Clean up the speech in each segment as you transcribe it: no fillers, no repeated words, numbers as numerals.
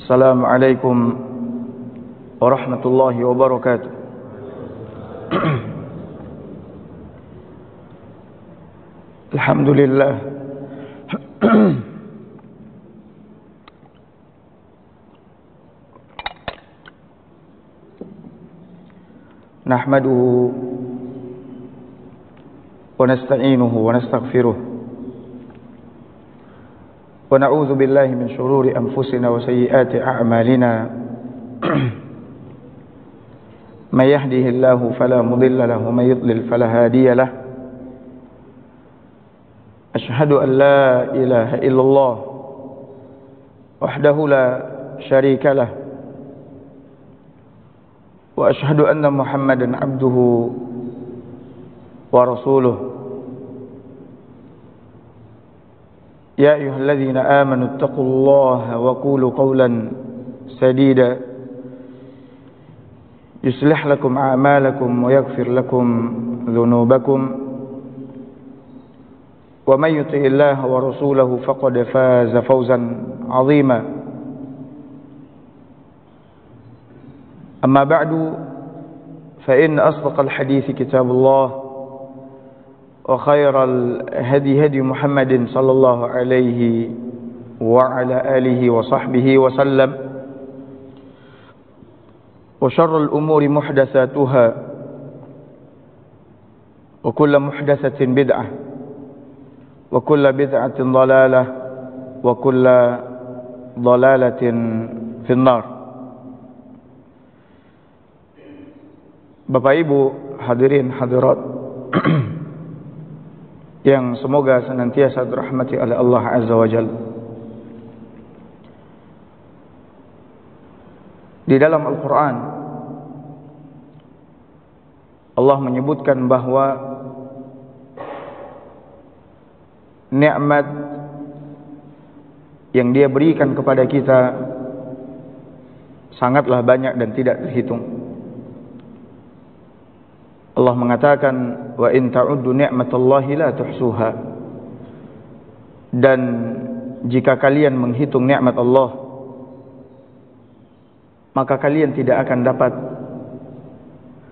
Assalamualaikum warahmatullahi wabarakatuh. Alhamdulillah. Nahmaduhu wa nasta'inuhu wa nastaghfiruh. ونعوذ بالله من شرور أنفسنا وسيئات أعمالنا من يهده الله فلا مضل له ومن يضلل فلا هادي له أشهد أن لا إله إلا الله وحده لا شريك له وأشهد أن محمدا عبده ورسوله يا أيها الذين آمنوا اتقوا الله وقولوا قولا سديدا يصلح لكم أعمالكم ويغفر لكم ذنوبكم ومن يطع الله ورسوله فقد فاز فوزا عظيما أما بعد فإن أصدق الحديث كتاب الله وخير الهدي هدي محمد صلى الله عليه وعلى آله وصحبه وسلم وشر الأمور محدثاتها وكل محدثة بدعة وكل بدعة ضلالة وكل ضلالة في النار. Bapak Ibu hadirin hadirat yang semoga senantiasa dirahmati oleh Allah Azza wa Jalla. Di dalam Al-Quran Allah menyebutkan bahwa nikmat yang Dia berikan kepada kita sangatlah banyak dan tidak terhitung. Allah mengatakan wa in ta'uddu ni'matallahi la tuhsuha, dan jika kalian menghitung nikmat Allah maka kalian tidak akan dapat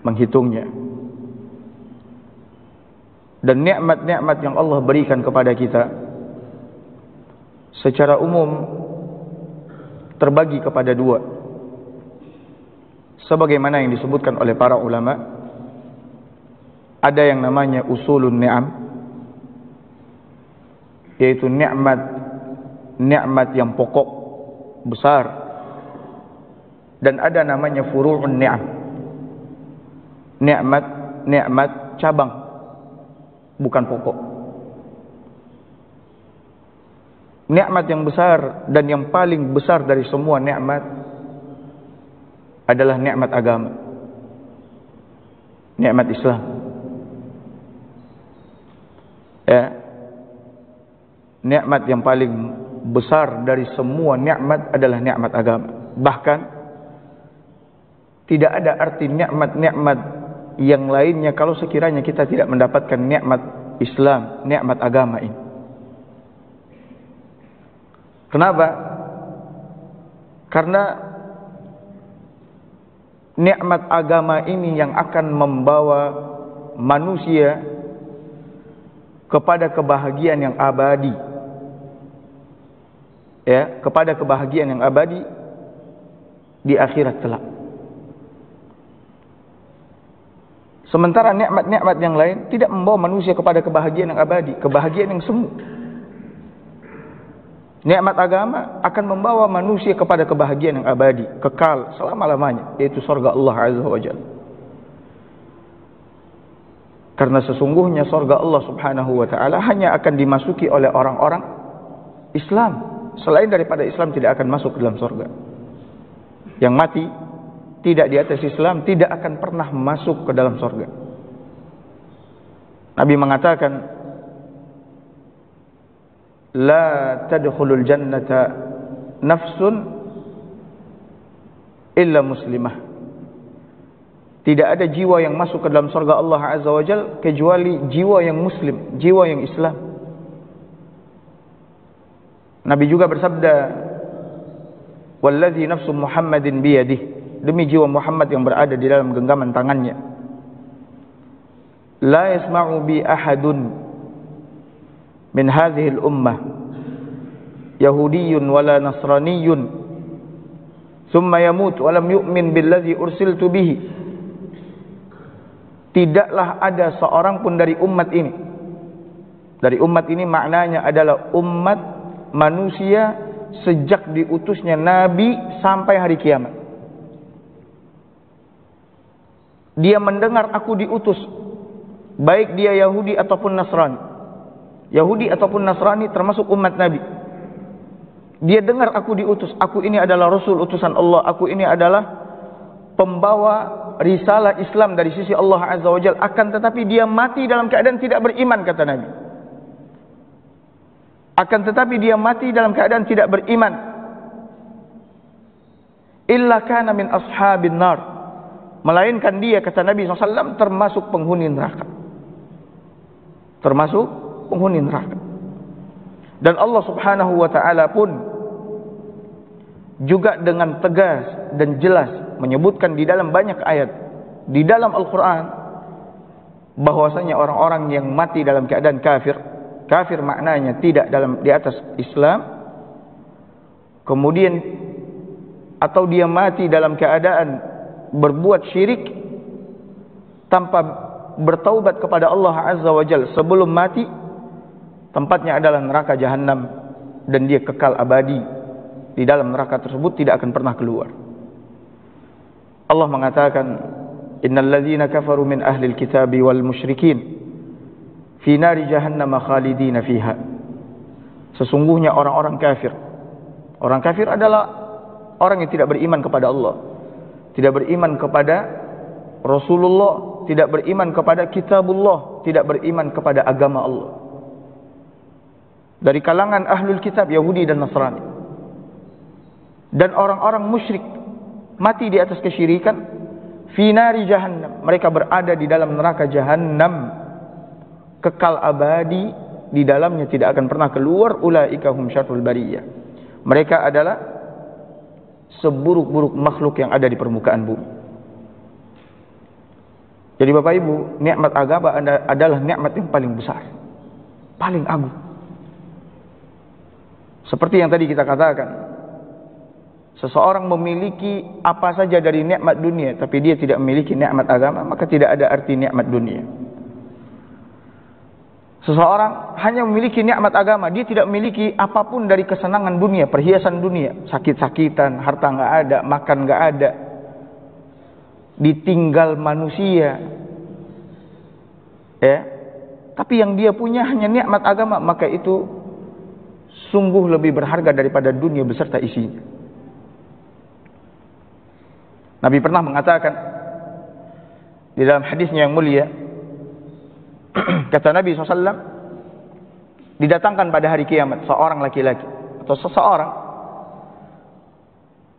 menghitungnya. Dan nikmat-nikmat yang Allah berikan kepada kita secara umum terbagi kepada dua, sebagaimana yang disebutkan oleh para ulama. Ada yang namanya usulun ni'am, yaitu nikmat yang pokok besar, dan ada namanya furu'un ni'am, nikmat cabang bukan pokok. Nikmat yang besar dan yang paling besar dari semua nikmat adalah nikmat agama, nikmat Islam. Ya, nikmat yang paling besar dari semua nikmat adalah nikmat agama. Bahkan tidak ada arti nikmat-nikmat yang lainnya kalau sekiranya kita tidak mendapatkan nikmat Islam, nikmat agama ini. Kenapa? Karena nikmat agama ini yang akan membawa manusia kepada kebahagiaan yang abadi, ya, kepada kebahagiaan yang abadi di akhirat kelak. Sementara nikmat-nikmat yang lain tidak membawa manusia kepada kebahagiaan yang abadi, kebahagiaan yang semu. Nikmat agama akan membawa manusia kepada kebahagiaan yang abadi, kekal selama-lamanya, yaitu surga Allah Azza wa Jalla. Karena sesungguhnya surga Allah Subhanahu wa ta'ala hanya akan dimasuki oleh orang-orang Islam. Selain daripada Islam tidak akan masuk ke dalam surga. Yang mati tidak di atas Islam tidak akan pernah masuk ke dalam surga. Nabi mengatakan, la tadkhulul jannata nafsun illa muslimah. Tidak ada jiwa yang masuk ke dalam surga Allah Azza wa Jalla kecuali jiwa yang muslim, jiwa yang Islam. Nabi juga bersabda, Walladzi nafsu Muhammadin biyadih, demi jiwa Muhammad yang berada di dalam genggaman tangannya, la yasma'u bi ahadun min hadhihi al-ummah yahudiyyun wala nasraniyyun thumma yamut wa lam yu'min billadzi ursiltu bihi. Tidaklah ada seorang pun dari umat ini. Dari umat ini maknanya adalah umat manusia sejak diutusnya Nabi sampai hari kiamat. Dia mendengar aku diutus, baik dia Yahudi ataupun Nasrani. Yahudi ataupun Nasrani termasuk umat Nabi. Dia dengar aku diutus, aku ini adalah Rasul utusan Allah, aku ini adalah pembawa risalah Islam dari sisi Allah Azza wa Jalla. Akan tetapi dia mati dalam keadaan tidak beriman, kata Nabi. Akan tetapi dia mati dalam keadaan tidak beriman. Illa kana min ashabin nar, melainkan dia, kata Nabi SAW, termasuk penghuni neraka. Termasuk penghuni neraka. Dan Allah Subhanahu wa ta'ala pun juga dengan tegas dan jelas menyebutkan di dalam banyak ayat di dalam Al-Quran bahwasanya orang-orang yang mati dalam keadaan kafir, kafir maknanya tidak di atas Islam, kemudian atau dia mati dalam keadaan berbuat syirik tanpa bertaubat kepada Allah Azza wa Jalla sebelum mati, tempatnya adalah neraka Jahannam dan dia kekal abadi di dalam neraka tersebut, tidak akan pernah keluar. Allah mengatakan, innal ladzina kafaru min ahlil kitabi wal musyrikin fi nari jahannam khalidina fiha. Sesungguhnya orang-orang kafir, orang kafir adalah orang yang tidak beriman kepada Allah, tidak beriman kepada Rasulullah, tidak beriman kepada kitabullah, tidak beriman kepada agama Allah. Dari kalangan ahlul kitab, Yahudi dan Nasrani. Dan orang-orang musyrik mati di atas kesyirikan, fi nari jahannam, mereka berada di dalam neraka Jahannam, kekal abadi di dalamnya, tidak akan pernah keluar. Ulaika hum syarrul bariyah, mereka adalah seburuk-buruk makhluk yang ada di permukaan bumi. Jadi Bapak Ibu, nikmat agama adalah nikmat yang paling besar, paling agung. Seperti yang tadi kita katakan, seseorang memiliki apa saja dari nikmat dunia tapi dia tidak memiliki nikmat agama, maka tidak ada arti nikmat dunia. Seseorang hanya memiliki nikmat agama, dia tidak memiliki apapun dari kesenangan dunia, perhiasan dunia, sakit-sakitan, harta nggak ada, makan nggak ada, ditinggal manusia, ya. Tapi yang dia punya hanya nikmat agama, maka itu sungguh lebih berharga daripada dunia beserta isinya. Nabi pernah mengatakan di dalam hadisnya yang mulia, kata Nabi SAW, didatangkan pada hari kiamat seorang laki-laki atau seseorang,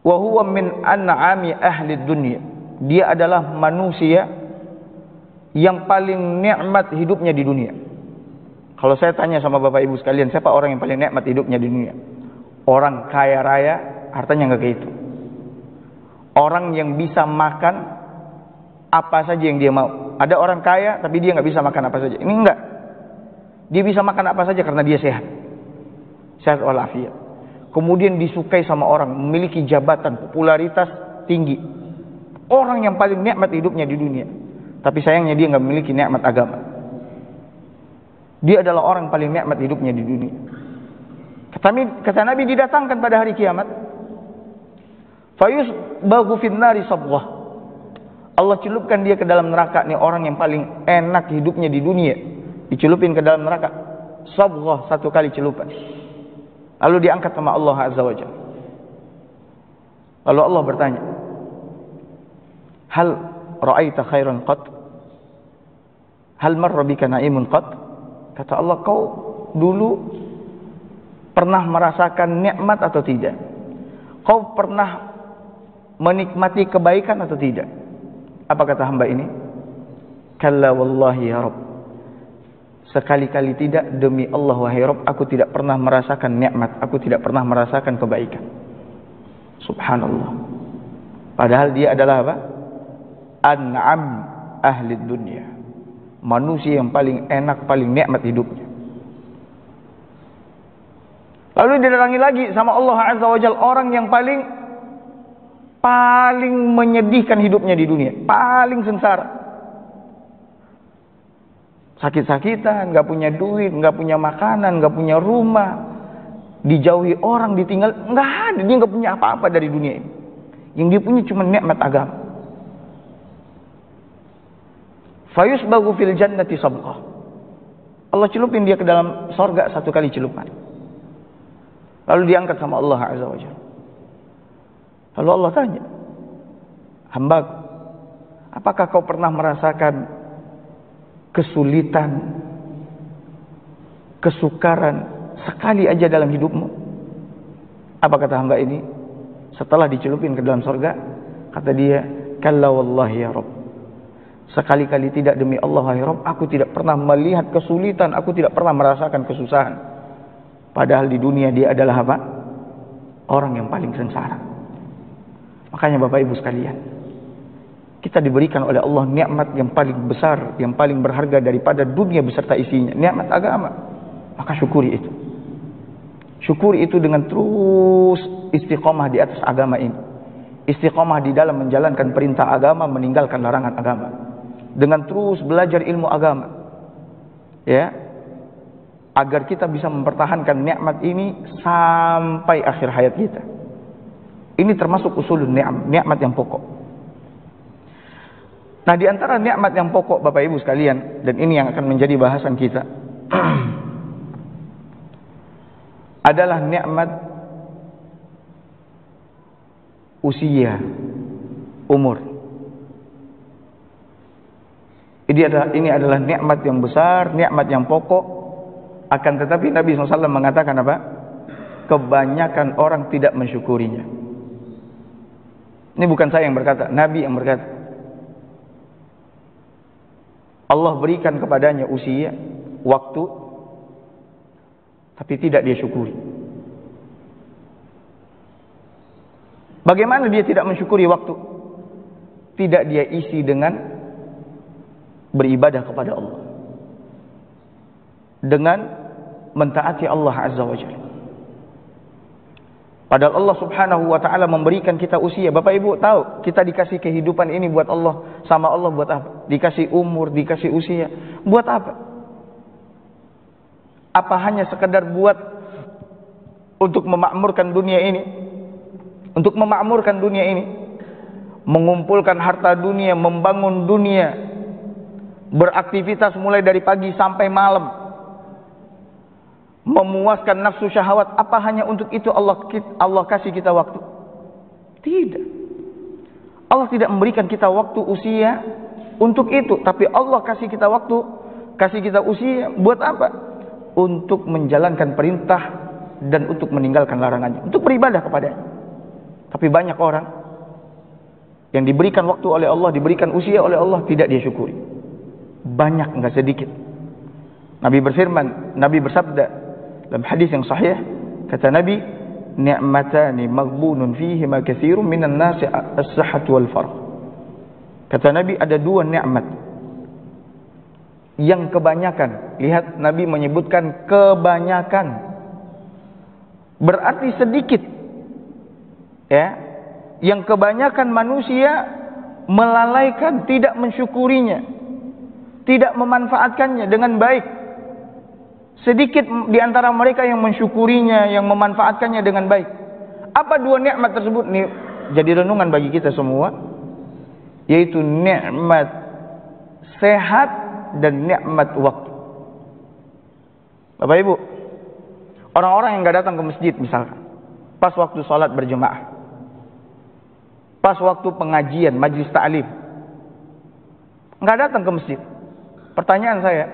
wa huwa min an'ami ahli dunya, dia adalah manusia yang paling nikmat hidupnya di dunia. Kalau saya tanya sama Bapak Ibu sekalian, siapa orang yang paling nikmat hidupnya di dunia? Orang kaya raya, hartanya nggak kayak itu. Orang yang bisa makan apa saja yang dia mau. Ada orang kaya tapi dia nggak bisa makan apa saja. Ini enggak. Dia bisa makan apa saja karena dia sehat. Sehat walafiat. Kemudian disukai sama orang, memiliki jabatan, popularitas tinggi. Orang yang paling nikmat hidupnya di dunia. Tapi sayangnya dia nggak memiliki nikmat agama. Dia adalah orang paling nikmat hidupnya di dunia. Kata Nabi, didatangkan pada hari kiamat, fayus bagu finnari sabghah, Allah celupkan dia ke dalam neraka. Nih orang yang paling enak hidupnya di dunia, dicelupin ke dalam neraka sabghah, satu kali celupan. Lalu diangkat sama Allah Azza wa Jalla. Lalu Allah bertanya, hal ra'aita khairan qat? Hal marra bika na'imun qat? Kata Allah, kau dulu pernah merasakan nikmat atau tidak? Kau pernah menikmati kebaikan atau tidak? Apa kata hamba ini? Kalla wallahi ya Rabb, sekali-kali tidak, demi Allah wahai Rabb, aku tidak pernah merasakan nikmat, aku tidak pernah merasakan kebaikan. Subhanallah. Padahal dia adalah apa? An'am ahli dunia. Manusia yang paling enak, paling nikmat hidupnya. Lalu didatangi lagi sama Allah Azza wa Jalla, orang yang paling menyedihkan hidupnya di dunia, paling sengsara. Sakit-sakitan, nggak punya duit, nggak punya makanan, nggak punya rumah, dijauhi orang, ditinggal, nggak ada, dia nggak punya apa-apa dari dunia ini. Yang dia punya cuma nikmat agama. Fayusbagu fil jannati sabqah. Allah celupin dia ke dalam sorga satu kali celupan. Lalu diangkat sama Allah Azza wa Jalla. Lalu Allah tanya, hambaku, apakah kau pernah merasakan kesulitan, kesukaran sekali aja dalam hidupmu? Apa kata hamba ini? Setelah dicelupin ke dalam sorga, kata dia, kalla wallahi ya Rabb, sekali-kali tidak, demi Allah ya Rabb, aku tidak pernah melihat kesulitan, aku tidak pernah merasakan kesusahan. Padahal di dunia dia adalah apa? Orang yang paling sengsara. Makanya Bapak Ibu sekalian, kita diberikan oleh Allah nikmat yang paling besar, yang paling berharga daripada dunia beserta isinya, nikmat agama. Maka syukuri itu. Syukuri itu dengan terus istiqomah di atas agama ini. Istiqomah di dalam menjalankan perintah agama, meninggalkan larangan agama. Dengan terus belajar ilmu agama. Ya. Agar kita bisa mempertahankan nikmat ini sampai akhir hayat kita. Ini termasuk usulun ni'am, nikmat yang pokok. Nah, di antara nikmat yang pokok Bapak Ibu sekalian, dan ini yang akan menjadi bahasan kita, adalah nikmat usia, umur. Ini adalah nikmat yang besar, nikmat yang pokok. Akan tetapi Nabi SAW mengatakan apa? Kebanyakan orang tidak mensyukurinya. Ini bukan saya yang berkata, Nabi yang berkata. Allah berikan kepadanya usia, waktu, tapi tidak dia syukuri. Bagaimana dia tidak mensyukuri waktu? Tidak dia isi dengan beribadah kepada Allah, dengan mentaati Allah Azza wa Jalla. Padahal Allah Subhanahu wa ta'ala memberikan kita usia. Bapak Ibu tahu, kita dikasih kehidupan ini buat Allah, sama Allah buat apa? Dikasih umur, dikasih usia, buat apa? Apa hanya sekedar buat untuk memakmurkan dunia ini? Untuk memakmurkan dunia ini, mengumpulkan harta dunia, membangun dunia, beraktivitas mulai dari pagi sampai malam, memuaskan nafsu syahwat. Apa hanya untuk itu Allah kasih kita waktu? Tidak. Allah tidak memberikan kita waktu, usia untuk itu. Tapi Allah kasih kita waktu, kasih kita usia buat apa? Untuk menjalankan perintah dan untuk meninggalkan larangannya, untuk beribadah kepadanya. Tapi banyak orang yang diberikan waktu oleh Allah, diberikan usia oleh Allah, tidak dia syukuri. Banyak, enggak sedikit. Nabi berfirman, Nabi bersabda dalam hadis yang sahih, kata Nabi, ni'matani maghbunun fihima katsirun minan nasi as-sihhatu wal faragh. Kata Nabi, ada dua nikmat yang kebanyakan, lihat Nabi menyebutkan kebanyakan, berarti sedikit, ya, yang kebanyakan manusia melalaikan, tidak mensyukurinya, tidak memanfaatkannya dengan baik. Sedikit di antara mereka yang mensyukurinya, yang memanfaatkannya dengan baik. Apa dua nikmat tersebut? Nih jadi renungan bagi kita semua, yaitu nikmat sehat dan nikmat waktu. Bapak Ibu, orang-orang yang nggak datang ke masjid misalkan, pas waktu sholat berjemaah, pas waktu pengajian, majlis ta'lim, nggak datang ke masjid. Pertanyaan saya,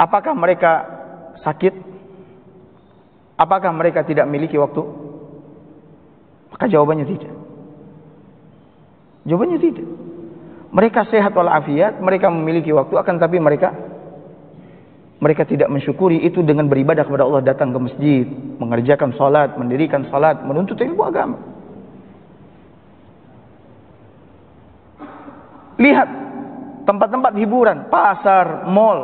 apakah mereka sakit? Apakah mereka tidak memiliki waktu? Maka jawabannya tidak. Jawabannya tidak. Mereka sehat walafiat, mereka memiliki waktu, akan tapi mereka mereka tidak mensyukuri itu dengan beribadah kepada Allah, datang ke masjid, mengerjakan salat, mendirikan salat, menuntut ilmu agama. Lihat tempat-tempat hiburan, pasar, mall,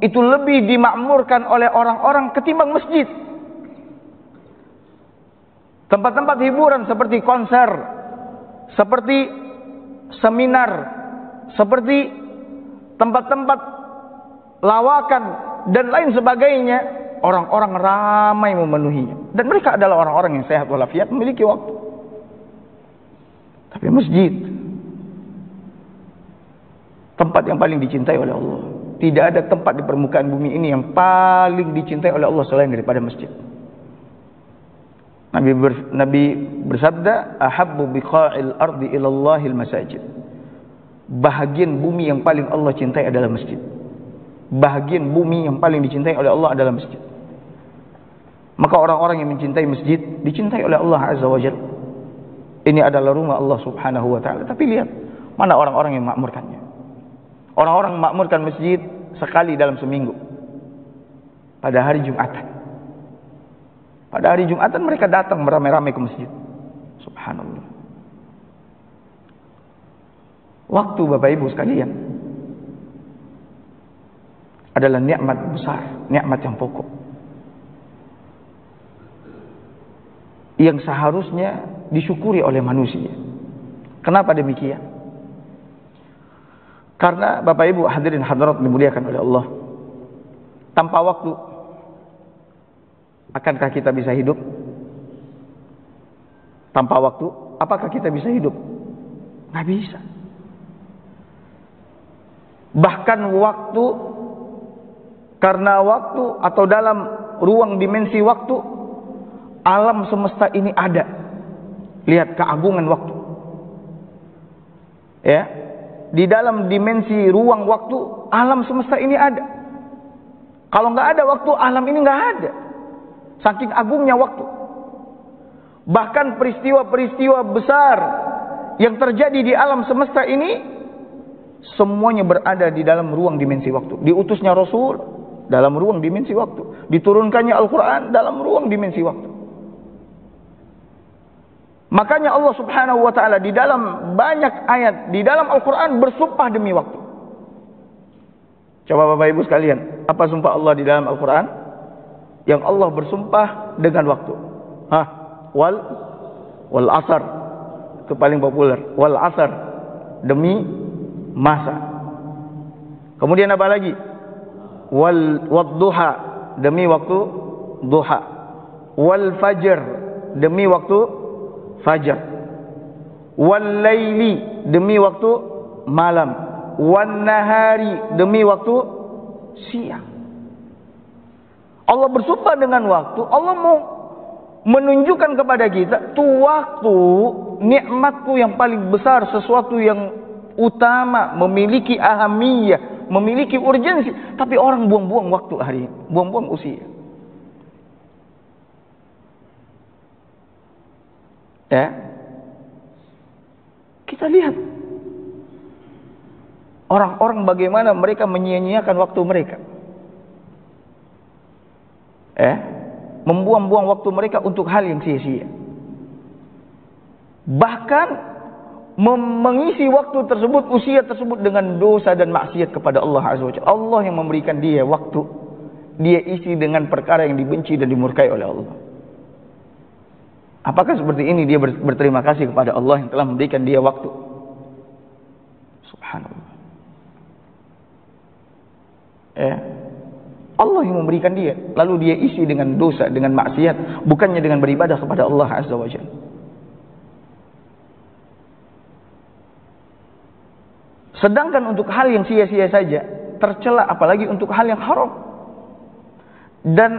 itu lebih dimakmurkan oleh orang-orang ketimbang masjid. Tempat-tempat hiburan seperti konser, seperti seminar, seperti tempat-tempat lawakan dan lain sebagainya, orang-orang ramai memenuhinya. Dan mereka adalah orang-orang yang sehat walafiat, memiliki waktu. Tapi masjid, tempat yang paling dicintai oleh Allah. Tidak ada tempat di permukaan bumi ini yang paling dicintai oleh Allah selain daripada masjid. Nabi bersabda, ahabbu biqa'il ardi ilallahil masajid. Bahagian bumi yang paling Allah cintai adalah masjid. Bahagian bumi yang paling dicintai oleh Allah adalah masjid. Maka orang-orang yang mencintai masjid dicintai oleh Allah Azza wa Jalla. Ini adalah rumah Allah Subhanahu wa ta'ala. Tapi lihat, mana orang-orang yang memakmurkannya. Orang-orang memakmurkan masjid sekali dalam seminggu, pada hari Jumatan. Pada hari Jumatan mereka datang beramai-ramai ke masjid. Subhanallah. Waktu Bapak Ibu sekalian adalah nikmat besar, nikmat yang pokok, yang seharusnya disyukuri oleh manusia. Kenapa demikian? Karena Bapak Ibu hadirin hadirat dimuliakan oleh Allah, tanpa waktu akankah kita bisa hidup? Tanpa waktu apakah kita bisa hidup? Nggak bisa. Bahkan waktu, karena waktu atau dalam ruang dimensi waktu, alam semesta ini ada. Lihat keagungan waktu. Ya, di dalam dimensi ruang waktu, alam semesta ini ada. Kalau nggak ada waktu, alam ini nggak ada. Saking agungnya waktu. Bahkan peristiwa-peristiwa besar yang terjadi di alam semesta ini, semuanya berada di dalam ruang dimensi waktu. Diutusnya Rasul dalam ruang dimensi waktu. Diturunkannya Al-Quran dalam ruang dimensi waktu. Makanya Allah Subhanahu wa ta'ala di dalam banyak ayat di dalam Al-Quran bersumpah demi waktu. Coba Bapak Ibu sekalian, apa sumpah Allah di dalam Al-Quran? Yang Allah bersumpah dengan waktu. Wal asar, itu paling populer. Wal asar, demi masa. Kemudian apa lagi? Wal duha, demi waktu duha. Wal fajr, demi waktu fajar. Wal laili, demi waktu malam. Wan nahari, demi waktu siang. Allah bersumpah dengan waktu. Allah mau menunjukkan kepada kita, tuh waktu nikmatku yang paling besar, sesuatu yang utama, memiliki ahamiyah, memiliki urgensi. Tapi orang buang-buang waktu hari ini, buang-buang usia. Ya, kita lihat orang-orang bagaimana mereka menyia-nyiakan waktu mereka. Membuang-buang waktu mereka untuk hal yang sia-sia. Bahkan mengisi waktu tersebut, usia tersebut dengan dosa dan maksiat kepada Allah Azza wa Jalla. Allah yang memberikan dia waktu, dia isi dengan perkara yang dibenci dan dimurkai oleh Allah. Apakah seperti ini dia berterima kasih kepada Allah yang telah memberikan dia waktu? Subhanallah. Allah yang memberikan dia, lalu dia isi dengan dosa, dengan maksiat, bukannya dengan beribadah kepada Allah Azza wa Jalla. Sedangkan untuk hal yang sia-sia saja tercela, apalagi untuk hal yang haram. Dan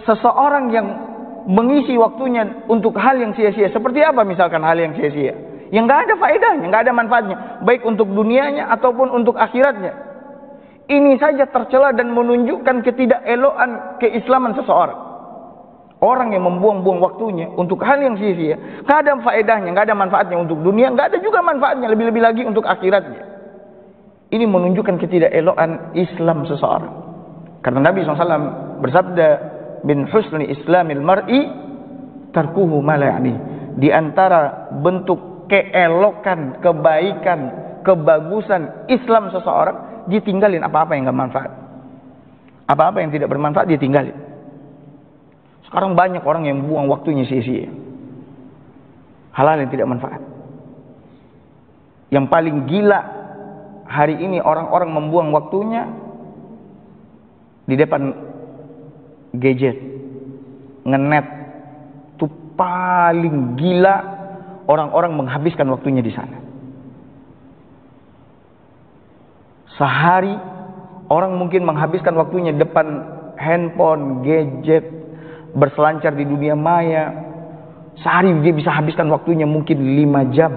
seseorang yang mengisi waktunya untuk hal yang sia-sia, seperti apa misalkan hal yang sia-sia? Yang nggak ada faedahnya, nggak ada manfaatnya, baik untuk dunianya ataupun untuk akhiratnya. Ini saja tercela dan menunjukkan ketidakeloan keislaman seseorang. Orang yang membuang-buang waktunya untuk hal yang sia-sia, nggak ada faedahnya, nggak ada manfaatnya untuk dunia, nggak ada juga manfaatnya, lebih-lebih lagi untuk akhiratnya. Ini menunjukkan ketidakeloan Islam seseorang. Karena Nabi SAW bersabda, min husni islamil mar'i tarkuhu ma la ya'ni. Di antara bentuk keelokan, kebaikan, kebagusan Islam seseorang, dia tinggalin apa-apa yang enggak manfaat. Apa-apa yang tidak bermanfaat dia tinggalin. Sekarang banyak orang yang buang waktunya sia-sia. Hal-hal yang tidak manfaat. Yang paling gila hari ini orang-orang membuang waktunya di depan gadget, ngenet. Itu paling gila orang-orang menghabiskan waktunya di sana. Sehari orang mungkin menghabiskan waktunya depan handphone, gadget, berselancar di dunia maya. Sehari dia bisa habiskan waktunya mungkin 5 jam,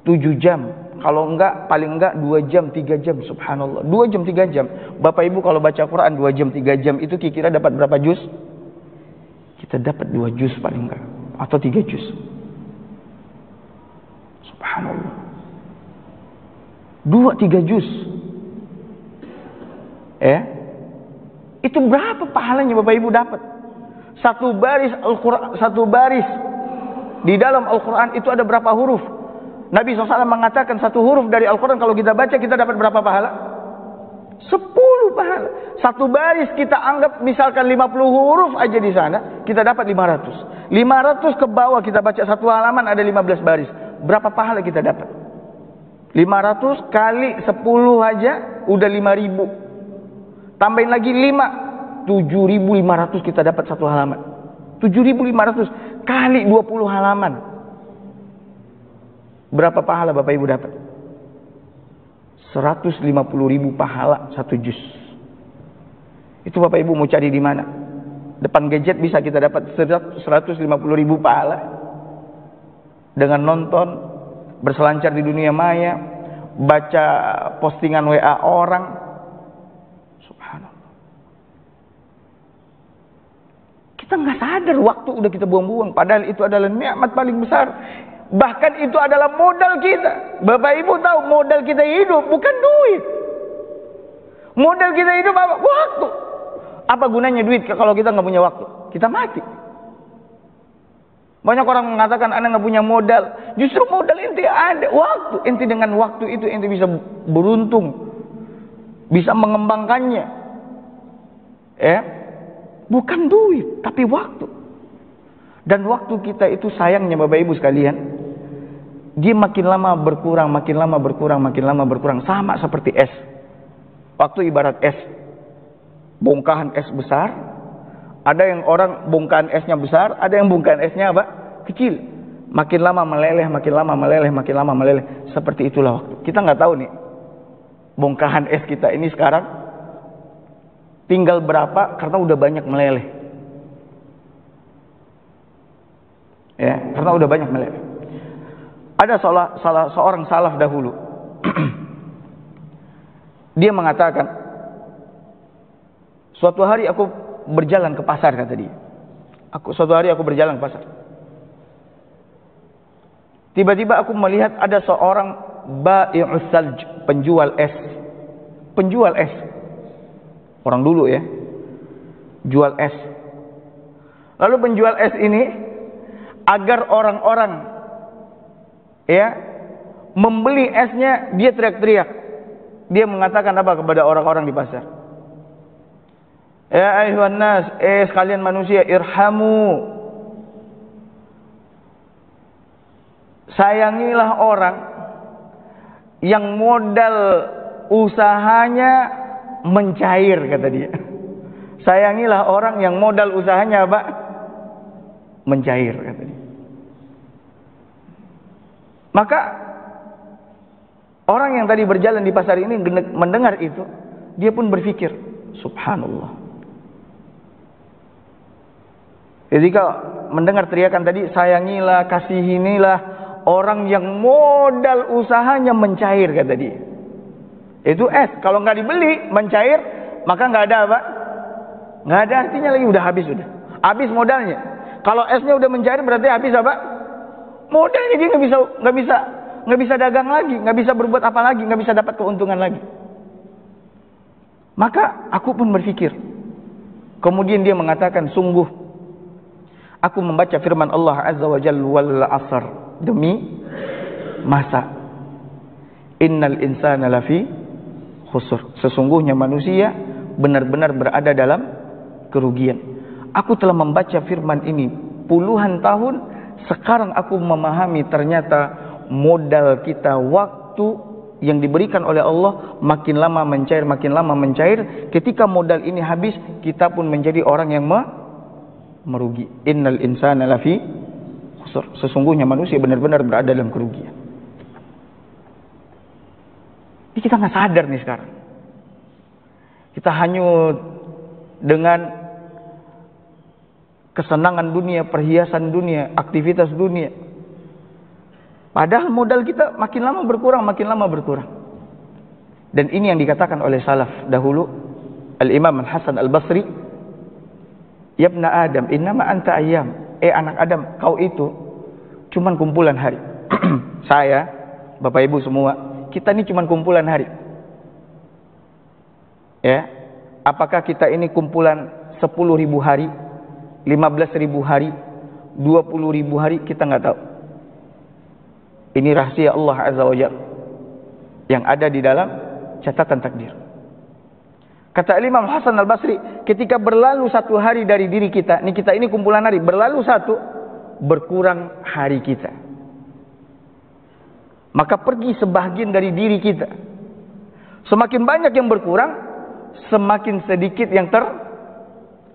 7 jam. Kalau enggak, paling enggak 2 jam, 3 jam. Subhanallah, 2 jam, 3 jam. Bapak Ibu kalau baca Quran 2 jam, 3 jam itu kira-kira dapat berapa juz? Kita dapat 2 juz paling enggak, atau 3 juz. Subhanallah, 2-3 juz. Itu berapa pahalanya Bapak Ibu dapat? Satu baris Al-Quran, satu baris di dalam Al-Quran itu ada berapa huruf? Nabi SAW mengatakan satu huruf dari Al-Quran kalau kita baca kita dapat berapa pahala? 10 pahala. Satu baris kita anggap misalkan 50 huruf aja di sana, kita dapat 500. 500 ke bawah kita baca satu halaman ada 15 baris. Berapa pahala kita dapat? 500 kali 10 aja udah 5.000. Tambahin lagi 5, 7.500 kita dapat satu halaman. 7.500 kali 20 halaman. Berapa pahala Bapak Ibu dapat? 150.000 pahala satu juz. Itu Bapak Ibu mau cari di mana? Depan gadget bisa kita dapat 150.000 pahala. Dengan nonton, berselancar di dunia maya, baca postingan WA orang. Subhanallah. Kita nggak sadar waktu udah kita buang-buang. Padahal itu adalah nikmat paling besar. Bahkan itu adalah modal kita. Bapak Ibu tahu modal kita hidup bukan duit. Modal kita hidup apa? Waktu. Apa gunanya duit kalau kita nggak punya waktu? Kita mati. Banyak orang mengatakan Anda nggak punya modal. Justru modal ente ada. Waktu. Ente dengan waktu itu ente bisa beruntung. Bisa mengembangkannya. Bukan duit, tapi waktu. Dan waktu kita itu sayangnya Bapak Ibu sekalian, dia makin lama berkurang, makin lama berkurang, makin lama berkurang. Sama seperti es. Waktu ibarat es. Bongkahan es besar. Ada yang orang bongkahan esnya besar, ada yang bongkahan esnya apa? Kecil. Makin lama meleleh, makin lama meleleh, makin lama meleleh. Seperti itulah waktu. Kita nggak tahu nih, bongkahan es kita ini sekarang tinggal berapa karena udah banyak meleleh. Karena udah banyak meleleh. Ada seorang salaf dahulu. Dia mengatakan, suatu hari aku berjalan ke pasar, kata dia. Suatu hari aku berjalan ke pasar. Tiba-tiba aku melihat ada seorang bai'us salj, penjual es. Penjual es. Orang dulu ya. Jual es. Lalu penjual es ini agar orang-orang membeli esnya, dia teriak-teriak. Dia mengatakan apa kepada orang-orang di pasar? Ya ayuhan nas, sekalian manusia, irhamu. Sayangilah orang yang modal usahanya mencair, kata dia. Sayangilah orang yang modal usahanya apa? Mencair, kata dia. Maka orang yang tadi berjalan di pasar ini mendengar itu, dia pun berpikir, subhanallah. Ketika mendengar teriakan tadi, sayangilah, kasihinilah orang yang modal usahanya mencair, kata dia. Itu es, kalau nggak dibeli mencair, maka nggak ada apa? Nggak ada artinya lagi, udah habis, udah habis modalnya. Kalau esnya udah mencair berarti habis apa? Modalnya. Dia nggak bisa dagang lagi, nggak bisa berbuat apa lagi, nggak bisa dapat keuntungan lagi. Maka aku pun berpikir. Kemudian dia mengatakan, sungguh aku membaca firman Allah Azza wa Jalla, wal asr, demi masa. Innal insana lafi khusr. Sesungguhnya manusia benar-benar berada dalam kerugian. Aku telah membaca firman ini puluhan tahun. Sekarang aku memahami ternyata modal kita, waktu yang diberikan oleh Allah makin lama mencair, makin lama mencair. Ketika modal ini habis, kita pun menjadi orang yang merugi. Innal insana lafi khusr. Sesungguhnya manusia benar-benar berada dalam kerugian. Ini kita nggak sadar nih sekarang. Kita hanyut dengan kesenangan dunia, perhiasan dunia, aktivitas dunia. Padahal modal kita makin lama berkurang, makin lama berkurang. Dan ini yang dikatakan oleh salaf dahulu, Al-Imam Al-Hasan Al-Basri, "Yabna Adam, innama anta ayyam." Anak Adam, kau itu cuman kumpulan hari. Saya, Bapak Ibu semua, kita ini cuman kumpulan hari. Ya, apakah kita ini kumpulan 10.000 hari, 15.000 hari, 20.000 hari, kita nggak tahu. Ini rahasia Allah Azza wa Jalla yang ada di dalam catatan takdir. Kata Imam Hasan Al-Basri, ketika berlalu satu hari dari diri kita, kita ini kumpulan hari, berlalu satu, berkurang hari kita. Maka pergi sebahagian dari diri kita. Semakin banyak yang berkurang, semakin sedikit yang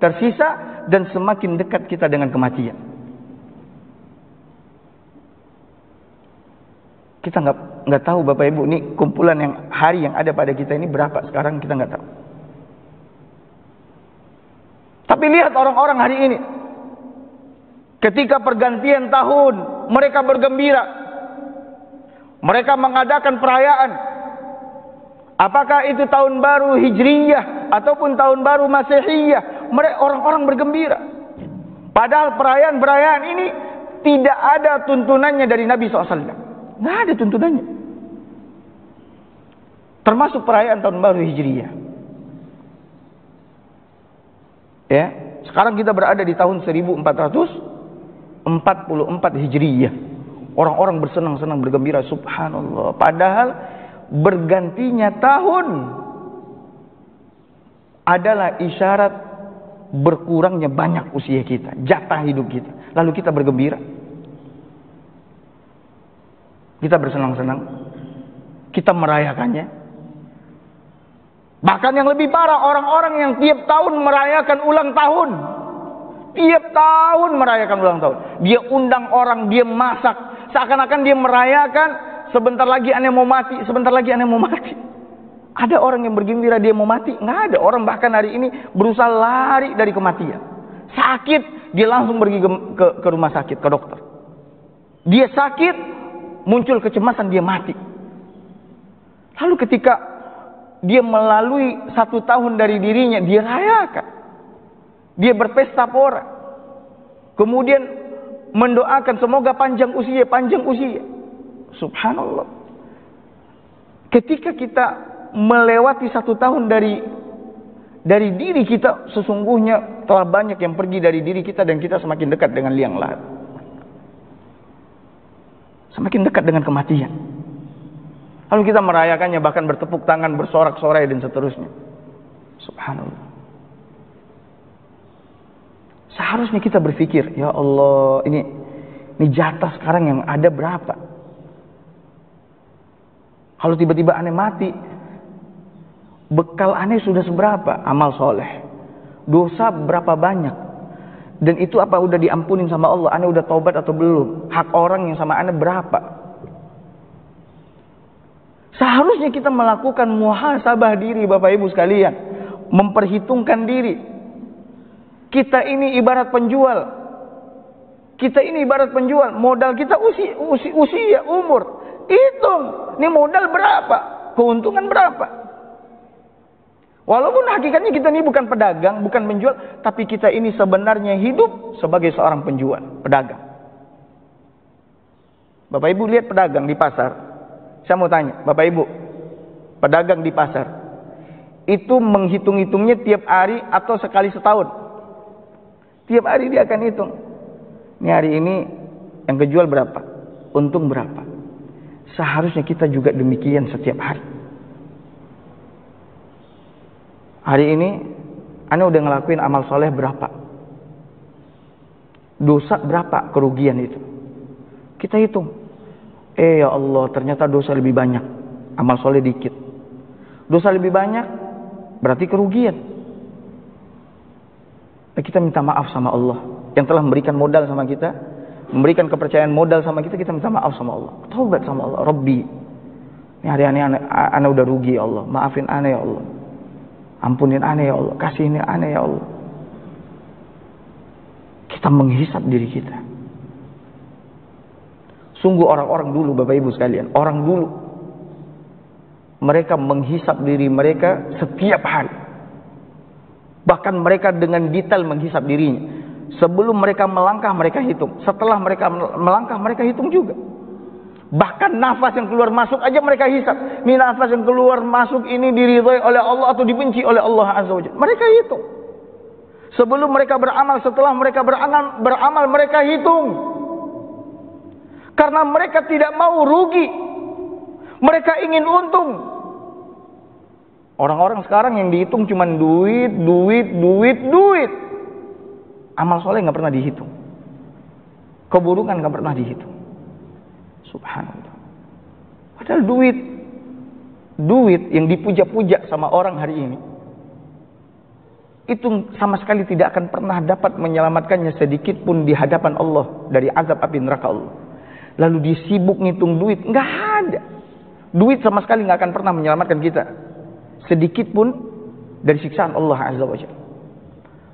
tersisa, dan semakin dekat kita dengan kematian. Kita nggak tahu Bapak Ibu, ini kumpulan yang hari yang ada pada kita ini berapa sekarang, kita nggak tahu. Tapi lihat orang-orang hari ini, ketika pergantian tahun mereka bergembira, mereka mengadakan perayaan. Apakah itu tahun baru Hijriyah ataupun tahun baru Masihiyah, orang-orang bergembira. Padahal perayaan-perayaan ini tidak ada tuntunannya dari Nabi SAW. Nggak ada tuntunannya. Termasuk perayaan tahun baru Hijriyah. Ya, sekarang kita berada di tahun 1444 Hijriyah. Orang-orang bersenang-senang, bergembira, subhanallah. Padahal bergantinya tahun adalah isyarat berkurangnya banyak usia kita, jatah hidup kita. Lalu kita bergembira, kita bersenang-senang, kita merayakannya. Bahkan yang lebih parah, orang-orang yang tiap tahun merayakan ulang tahun. Tiap tahun merayakan ulang tahun. Dia undang orang, dia masak, seakan-akan dia merayakan, sebentar lagi aneh mau mati, sebentar lagi aneh mau mati. Ada orang yang bergembira dia mau mati? Nggak ada. Orang bahkan hari ini berusaha lari dari kematian. Sakit, dia langsung pergi ke rumah sakit, ke dokter. Dia sakit, muncul kecemasan, dia mati. Lalu ketika dia melalui 1 tahun dari dirinya, dia rayakan, dia berpesta pora, kemudian mendoakan semoga panjang usia, panjang usia. Subhanallah. Ketika kita melewati 1 tahun dari diri kita, sesungguhnya telah banyak yang pergi dari diri kita dan kita semakin dekat dengan liang lahat. Semakin dekat dengan kematian. Lalu kita merayakannya, bahkan bertepuk tangan, bersorak-sorai dan seterusnya. Subhanallah. Seharusnya kita berpikir, ya Allah, ini jatah sekarang yang ada berapa? Kalau tiba-tiba aneh mati, bekal aneh sudah seberapa? Amal soleh, dosa berapa banyak? Dan itu apa udah diampunin sama Allah? Aneh udah taubat atau belum? Hak orang yang sama aneh berapa? Seharusnya kita melakukan muhasabah diri, Bapak Ibu sekalian, memperhitungkan diri. Kita ini ibarat penjual. Kita ini ibarat penjual. Modal kita usia, umur. Hitung, ini modal berapa? Keuntungan berapa? Walaupun hakikatnya kita ini bukan pedagang, bukan penjual, tapi kita ini sebenarnya hidup sebagai seorang penjual, pedagang. Bapak Ibu lihat pedagang di pasar. Saya mau tanya, Bapak Ibu, pedagang di pasar, itu menghitung-hitungnya tiap hari atau sekali setahun. Tiap hari dia akan hitung. Ini hari ini yang kejual berapa? Untung berapa? Seharusnya kita juga demikian setiap hari. Hari ini Anda udah ngelakuin amal soleh berapa? Dosa berapa kerugian itu? Kita hitung. Ya Allah, ternyata dosa lebih banyak, amal soleh dikit. Dosa lebih banyak berarti kerugian. Kita minta maaf sama Allah yang telah memberikan modal sama kita, memberikan kepercayaan modal sama kita. Kita minta maaf sama Allah, taubat sama Allah. Rabbi, ini hari ini ana udah rugi ya Allah, maafin ana ya Allah, ampunin ana ya Allah, kasihin ana ya Allah. Kita menghisap diri kita. Sungguh orang-orang dulu, Bapak Ibu sekalian, orang dulu mereka menghisap diri mereka setiap hari. Bahkan mereka dengan detail menghisap dirinya. Sebelum mereka melangkah, mereka hitung. Setelah mereka melangkah, mereka hitung juga. Bahkan nafas yang keluar masuk aja mereka hisap. Ini nafas yang keluar masuk ini diridhoi oleh Allah atau dibenci oleh Allah Azza wa Jalla. Mereka hitung. Sebelum mereka beramal, setelah mereka beramal mereka hitung. Karena mereka tidak mau rugi. Mereka ingin untung. Orang-orang sekarang yang dihitung cuma duit. Amal soleh nggak pernah dihitung. Keburukan nggak pernah dihitung. Subhanallah. Padahal duit yang dipuja-puja sama orang hari ini, itu sama sekali tidak akan pernah dapat menyelamatkannya sedikit pun di hadapan Allah dari azab api neraka Allah. Lalu disibuk ngitung duit, nggak ada. Duit sama sekali nggak akan pernah menyelamatkan kita sedikit pun dari siksaan Allah Azza wa Jalla.